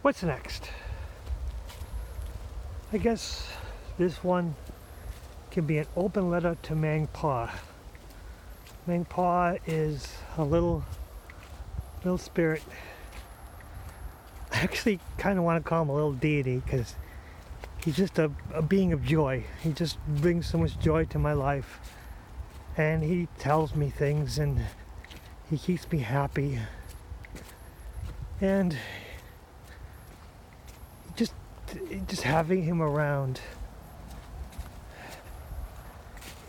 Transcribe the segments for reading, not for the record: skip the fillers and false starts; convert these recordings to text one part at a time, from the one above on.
What's next? I guess this one can be an open letter to Mang Pa. Mang Pa is a little spirit. I actually kind of want to call him a little deity because he's just a being of joy. He just brings so much joy to my life, and he tells me things and he keeps me happy, and just having him around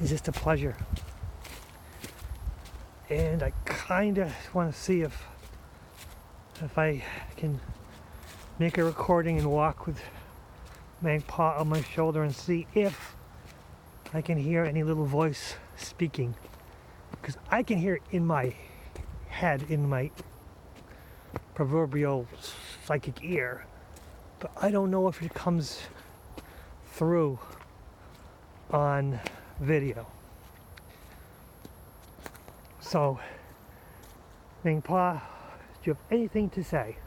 is just a pleasure. And I kind of want to see if I can make a recording and walk with Mang Pa on my shoulder and see if I can hear any little voice speaking, because I can hear it in my head, in my proverbial psychic ear, but I don't know if it comes through on video. So, Mang Pa, do you have anything to say?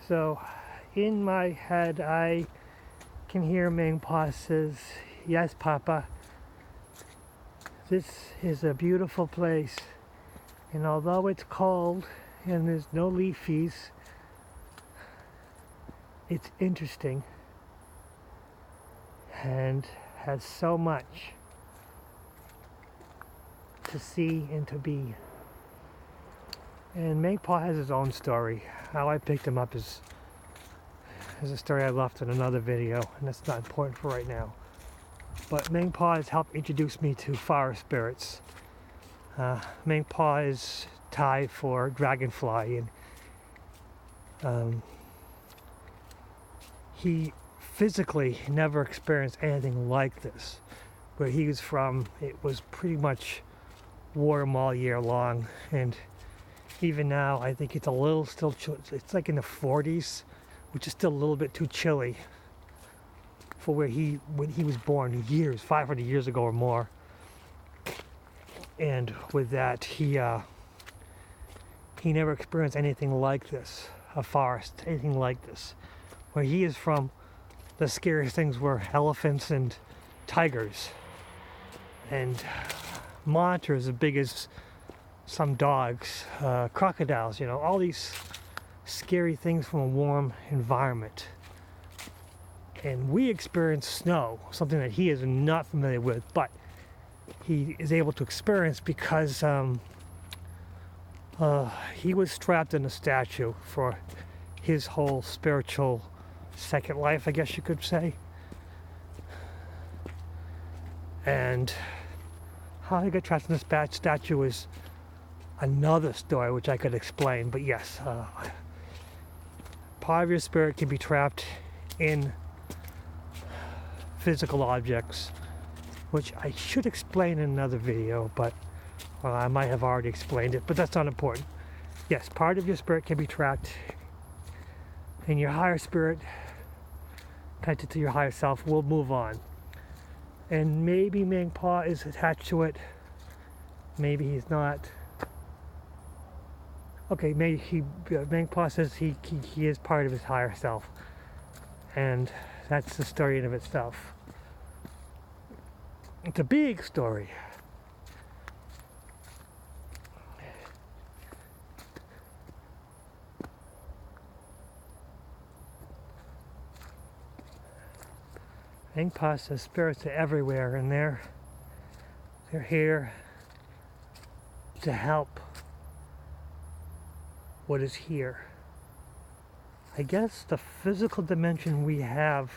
So, in my head, I can hear Mang Pa says, "Yes, Papa, this is a beautiful place, and although it's cold and there's no leafies, it's interesting and has so much to see and to be." And Mang Pa has his own story. How I picked him up is a story I left in another video, and that's not important for right now. But Mang Pa has helped introduce me to forest spirits. Mang Pa is Thai for dragonfly, and he physically never experienced anything like this. Where he was from, it was pretty much warm all year long, and even now I think it's a little still it's like in the 40s, which is still a little bit too chilly for when he was born 500 years ago or more. And with that, he never experienced anything like this, a forest, anything like this. Where he is from, the scariest things were elephants and tigers and monitors as big as some dogs, crocodiles, all these scary things from a warm environment. And we experience snow, something that he is not familiar with, but he is able to experience because he was strapped in a statue for his whole spiritual second life, I guess you could say. And how he got trapped in this statue is another story which I could explain, but yes, part of your spirit can be trapped in physical objects, which I should explain in another video, but I might have already explained it, but that's not important. Yes, part of your spirit can be trapped in your higher spirit, connected to your higher self. Will move on. And maybe Mang Pa is attached to it, maybe he's not. Okay, maybe Mang Pa says he is part of his higher self, and that's the story in of itself. It's a big story. Mang Pa says spirits are everywhere, and they're here to help what is here. I guess the physical dimension we have,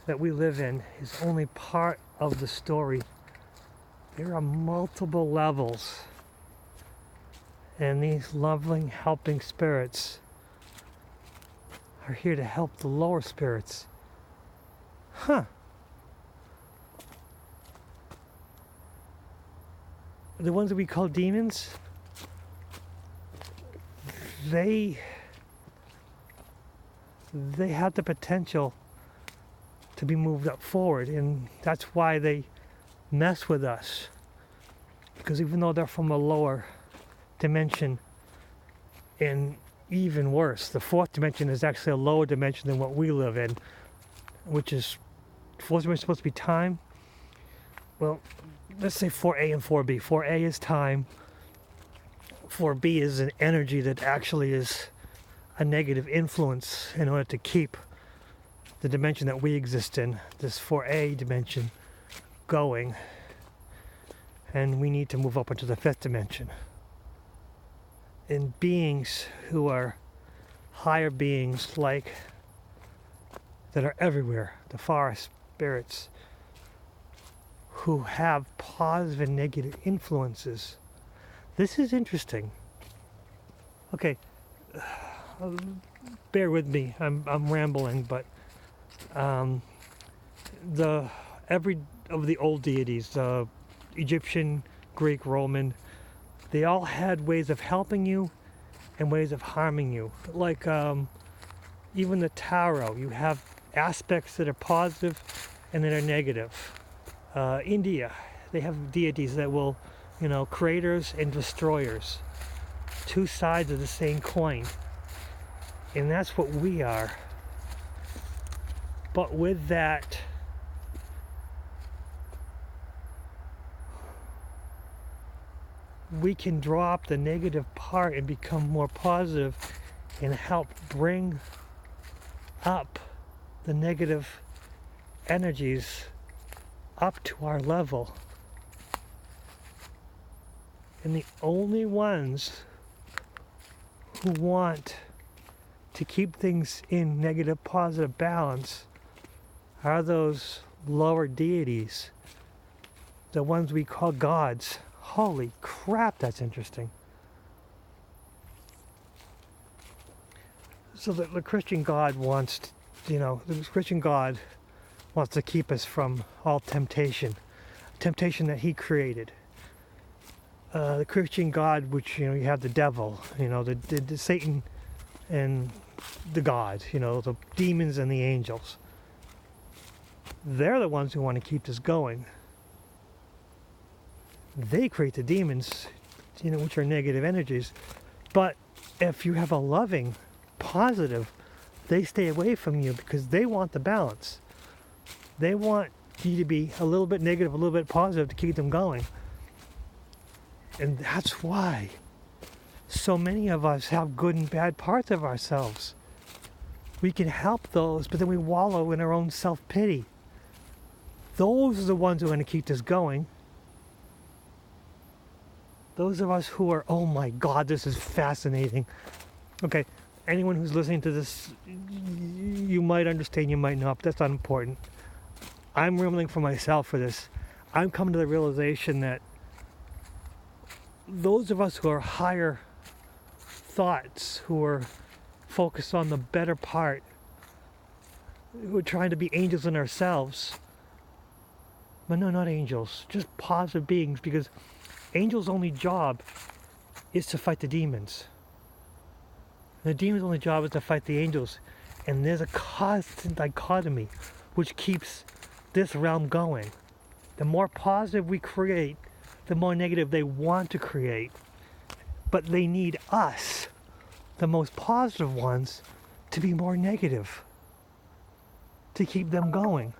that we live in, is only part of the story. There are multiple levels, and these loving, helping spirits are here to help the lower spirits. The ones that we call demons, they they have the potential to be moved up forward, and that's why they mess with us. Because even though they're from a lower dimension, and even worse, the fourth dimension is actually a lower dimension than what we live in, which is, fourth dimension is supposed to be time. Well, let's say 4A and 4B. 4A is time. 4B is an energy that actually is a negative influence in order to keep the dimension that we exist in, this 4A dimension, going. And we need to move up into the fifth dimension. And beings who are higher beings, like, that are everywhere, the forest spirits, who have positive and negative influences. This is interesting. Okay, bear with me. I'm rambling, but every of the old deities, Egyptian, Greek, Roman, they all had ways of helping you and ways of harming you. Like even the tarot, you have aspects that are positive and that are negative. India, they have deities that will, creators and destroyers, two sides of the same coin. And that's what we are. But with that, we can drop the negative part and become more positive and help bring up the negative energies up to our level. And the only ones who want to keep things in negative positive balance are those lower deities, the ones we call gods. Holy crap, that's interesting. So the Christian God wants, the Christian God wants to keep us from all temptation that he created. The Christian God, which, you have the devil, the Satan and the gods, the demons and the angels. They're the ones who want to keep this going. They create the demons, which are negative energies. But if you have a loving, positive, they stay away from you because they want the balance. They want you to be a little bit negative, a little bit positive to keep them going. And that's why so many of us have good and bad parts of ourselves. We can help those, but then we wallow in our own self-pity. Those are the ones who are going to keep this going. Those of us who are, oh my God, this is fascinating. Okay, anyone who's listening to this, you might understand, you might not, but that's not important. I'm rambling for myself for this. I'm coming to the realization that those of us who are higher thoughts, who are focused on the better part, who are trying to be angels in ourselves, but no, not angels, just positive beings, because angels' only job is to fight the demons. The demons' only job is to fight the angels. And there's a constant dichotomy which keeps this realm going. The more positive we create, the more negative they want to create. But they need us, the most positive ones, to be more negative, to keep them going.